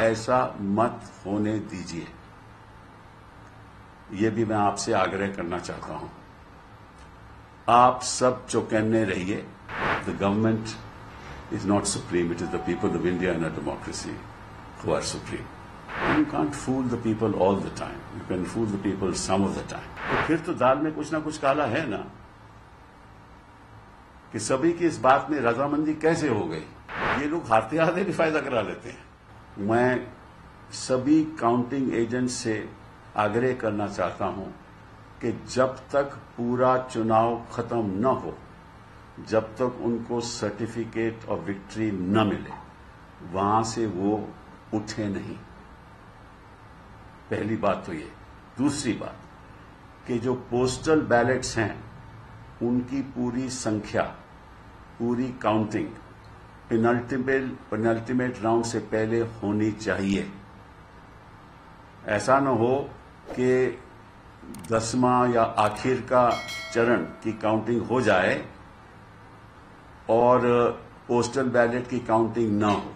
ऐसा मत होने दीजिए, ये भी मैं आपसे आग्रह करना चाहता हूं। आप सब चौकन्ने रहिए। The government is not supreme, it is the people of India and a democracy who are supreme. You can't fool the people all the time. You can fool the people some of the time. तो फिर तो दाल में कुछ ना कुछ काला है ना, कि सभी की इस बात में रजामंदी कैसे हो गई। ये लोग हाथे हाथे भी फायदा करा लेते हैं। मैं सभी काउंटिंग एजेंट से आग्रह करना चाहता हूं कि जब तक पूरा चुनाव खत्म न हो, जब तक उनको सर्टिफिकेट ऑफ विक्ट्री न मिले, वहां से वो उठे नहीं। पहली बात तो ये। दूसरी बात कि जो पोस्टल बैलेट्स हैं उनकी पूरी संख्या, पूरी काउंटिंग पेनल्टीमेट राउंड से पहले होनी चाहिए। ऐसा न हो कि 10वां या आखिर का चरण की काउंटिंग हो जाए और पोस्टल बैलेट की काउंटिंग न हो।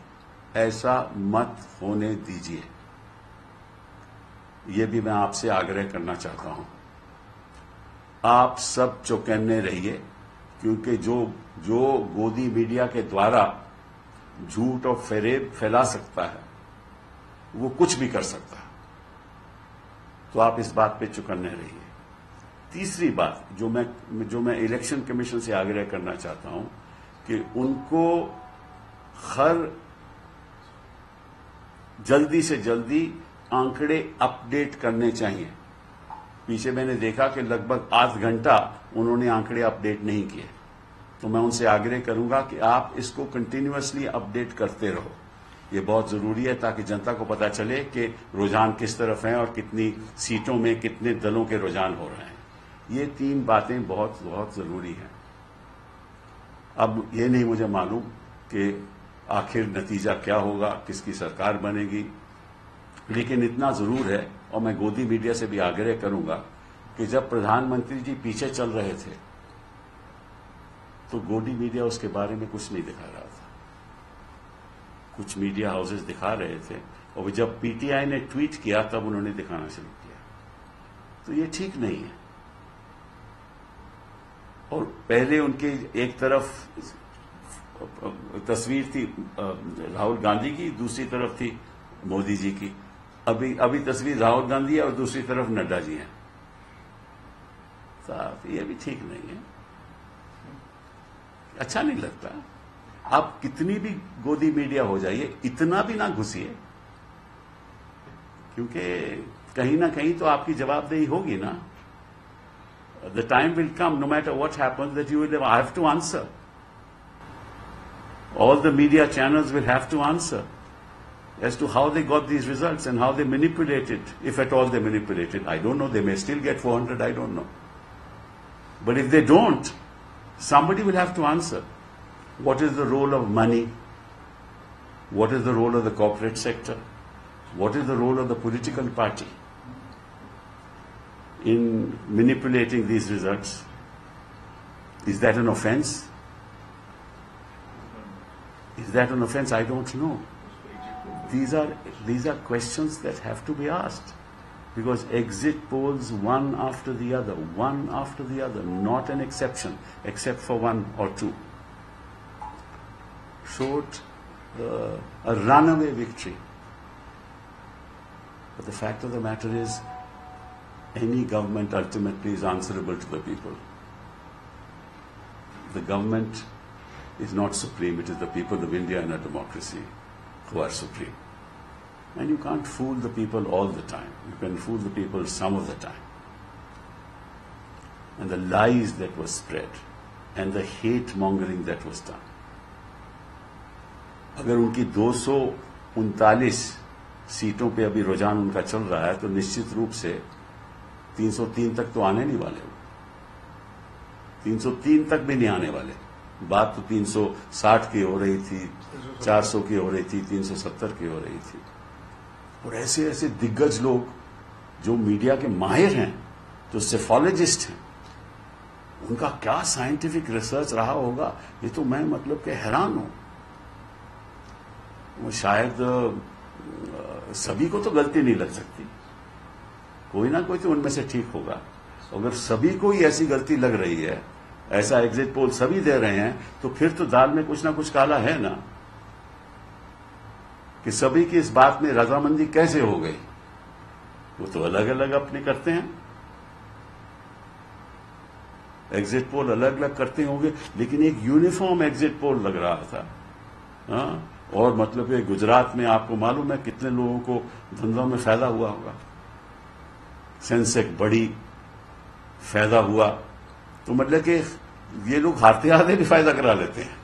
ऐसा मत होने दीजिए, ये भी मैं आपसे आग्रह करना चाहता हूं। आप सब चौकन्ने रहिए, क्योंकि जो गोदी मीडिया के द्वारा झूठ और फेरेब फैला सकता है वो कुछ भी कर सकता है। तो आप इस बात पे चौकन्ने रहिए। तीसरी बात जो मैं इलेक्शन कमीशन से आग्रह करना चाहता हूं कि उनको हर जल्दी से जल्दी आंकड़े अपडेट करने चाहिए। पीछे मैंने देखा कि लगभग आध घंटा उन्होंने आंकड़े अपडेट नहीं किए। तो मैं उनसे आग्रह करूंगा कि आप इसको कंटिन्यूअसली अपडेट करते रहो। ये बहुत जरूरी है ताकि जनता को पता चले कि रुझान किस तरफ है और कितनी सीटों में कितने दलों के रुझान हो रहे हैं। ये 3 बातें बहुत बहुत जरूरी हैं। अब ये नहीं मुझे मालूम कि आखिर नतीजा क्या होगा, किसकी सरकार बनेगी, लेकिन इतना जरूर है, और मैं गोदी मीडिया से भी आग्रह करूंगा कि जब प्रधानमंत्री जी पीछे चल रहे थे तो गोदी मीडिया उसके बारे में कुछ नहीं दिखा रहा था। कुछ मीडिया हाउसेस दिखा रहे थे, और जब पीटीआई ने ट्वीट किया तब उन्होंने दिखाना शुरू किया। तो ये ठीक नहीं है। और पहले उनके एक तरफ तस्वीर थी राहुल गांधी की, दूसरी तरफ थी मोदी जी की। अभी तस्वीर राहुल गांधी है और दूसरी तरफ नड्डा जी हैं। साहब ये भी ठीक नहीं है, अच्छा नहीं लगता। आप कितनी भी गोदी मीडिया हो जाइए, इतना भी ना घुसिए, क्योंकि कहीं ना कहीं तो आपकी जवाबदेही होगी ना। The time will come, no matter what happens, that you will have to answer. All the media channels will have to answer as to how they got these results and how they manipulated, if at all they manipulated. I don't know. They may still get 400. I don't know. But if they don't, somebody will have to answer. What is the role of money? What is the role of the corporate sector? What is the role of the political party in manipulating these results? Is that an offense? Is that an offense? I don't know. These are questions that have to be asked, because exit polls one after the other, not an exception, except for 1 or 2, showed a runaway victory. But the fact of the matter is, any government ultimately is answerable to the people. The government is not supreme, it is the people of India and a democracy who are supreme. And you can't fool the people all the time. You can fool the people some of the time. And the lies that were spread and the hate mongering that was done. अगर उनकी 239 सीटों पे अभी रुझान उनका चल रहा है, तो निश्चित रूप से 303 तक तो आने नहीं वाले। 303 तक भी नहीं आने वाले। बात तो 360 की हो रही थी, 400 की हो रही थी, 370 की हो रही थी। और ऐसे ऐसे दिग्गज लोग जो मीडिया के माहिर हैं, जो सेफोलॉजिस्ट हैं, उनका क्या साइंटिफिक रिसर्च रहा होगा, ये तो मैं मतलब के हैरान हूं। वो शायद सभी को तो गलती नहीं लग सकती, कोई ना कोई तो उनमें से ठीक होगा। अगर सभी को ही ऐसी गलती लग रही है, ऐसा एग्जिट पोल सभी दे रहे हैं, तो फिर तो दाल में कुछ ना कुछ काला है ना, कि सभी की इस बात में रजामंदी कैसे हो गई। वो तो अलग अलग अपने करते हैं, एग्जिट पोल अलग अलग करते होंगे, लेकिन एक यूनिफॉर्म एग्जिट पोल लग रहा था। हाँ, और मतलब ये गुजरात में आपको मालूम है कितने लोगों को धंधों में फायदा हुआ होगा, सेंसेक्स बड़ी, फायदा हुआ, तो मतलब कि ये लोग हारते हारते भी फायदा करा लेते हैं।